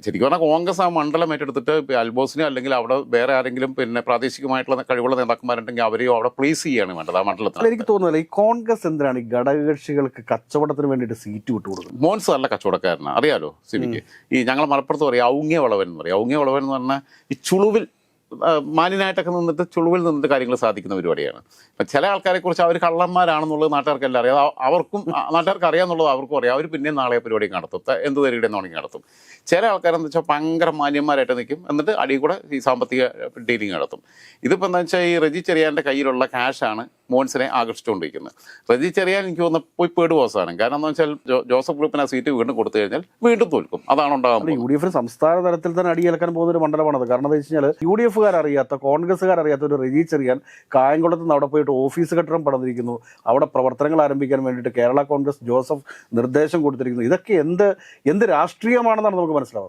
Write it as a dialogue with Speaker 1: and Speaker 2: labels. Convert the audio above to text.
Speaker 1: ശരിക്കും പറഞ്ഞാൽ കോൺഗ്രസ് ആ മണ്ഡലം ഏറ്റെടുത്തിട്ട് അൽബോസിനെ അല്ലെങ്കിൽ അവിടെ വേറെ ആരെങ്കിലും പിന്നെ പ്രാദേശികമായിട്ടുള്ള കഴിവുള്ള നേതാക്കന്മാരുണ്ടെങ്കിൽ അവരെയോ അവിടെ പ്ലേസ് ചെയ്യാണ് വേണ്ടത് ആ മണ്ഡലത്തിൽ.
Speaker 2: എനിക്ക് തോന്നുന്നില്ല ഈ കോൺഗ്രസ് എന്തിനാണ് ഈ ഘടകകക്ഷികൾക്ക് കച്ചവടത്തിന് വേണ്ടിയിട്ട് സീറ്റ് വിട്ടുകൊടുക്കുന്നത്.
Speaker 1: മോൻസ് നല്ല കച്ചവടക്കാരനാണ്, അറിയാലോ സിമിക്ക്. ഈ ഞങ്ങൾ മലപ്പുറത്ത് പറയും ഔങ്ങിയ വളവൻ എന്ന് പറയും. ഔങ്ങിയ വളവൻ എന്ന് പറഞ്ഞാൽ ഈ ചുളുവിൽ മാന്യനായിട്ടൊക്കെ നിന്നിട്ട് ചുളുവിൽ നിന്നിട്ട് കാര്യങ്ങൾ സാധിക്കുന്ന പരിപാടിയാണ്. അപ്പം ചില ആൾക്കാരെ കുറിച്ച് അവർ കള്ളന്മാരാണെന്നുള്ളത് നാട്ടുകാർക്കെല്ലാം അറിയാം. അവർക്കും നാട്ടുകാർക്ക് അറിയാമെന്നുള്ളത് അവർക്കും അറിയാം. അവർ പിന്നെ നാളെ പരിപാടി നടത്തും, എന്ത് തരികയുടെ നോണെങ്കിൽ നടത്തും. ചില ആൾക്കാരെന്ന് വെച്ചാൽ ഭയങ്കര മാന്യന്മാരായിട്ട് നിൽക്കും, എന്നിട്ട് അടിയിൽ കൂടെ ഈ സാമ്പത്തിക ഡീലിങ് നടത്തും. ഇതിപ്പോൾ എന്താ വെച്ചാൽ ഈ റജി ചെറിയാൻ്റെ കയ്യിലുള്ള ക്യാഷാണ് മോൻസിനെ ആകർഷിച്ചുകൊണ്ടിരിക്കുന്നത്. റജി ചെറിയാൻ എനിക്ക് തോന്നുന്നു പോയി പേടുവോസാണ്. കാരണം എന്താ വെച്ചാൽ ജോസഫ് ഗ്രൂപ്പിന് ആ സീറ്റ് വീണ്ടും കൊടുത്തു കഴിഞ്ഞാൽ വീണ്ടും തോൽക്കും. അതാണ് ഉണ്ടാകുന്നത്.
Speaker 2: UDF സംസ്ഥാന തലത്തിൽ തന്നെ അടിയേൽക്കാൻ പോകുന്ന ഒരു മണ്ഡലമാണത്. കാരണം എന്താ വെച്ച് കഴിഞ്ഞാൽ UDFകാരറിയാത്ത കോൺഗ്രസ്സുകാരറിയാത്ത ഒരു റജി ചെറിയാൻ കായംകുളത്ത് നിന്ന് അവിടെ പോയിട്ട് ഓഫീസ് കെട്ടിടം പണിതിരിക്കുന്നു. അവിടെ പ്രവർത്തനങ്ങൾ ആരംഭിക്കാൻ വേണ്ടിയിട്ട് കേരള കോൺഗ്രസ് ജോസഫ് നിർദ്ദേശം കൊടുത്തിരിക്കുന്നു. ഇതൊക്കെ എന്ത് രാഷ്ട്രീയമാണെന്നാണ് നമുക്ക് മനസ്സിലാവുന്നത്.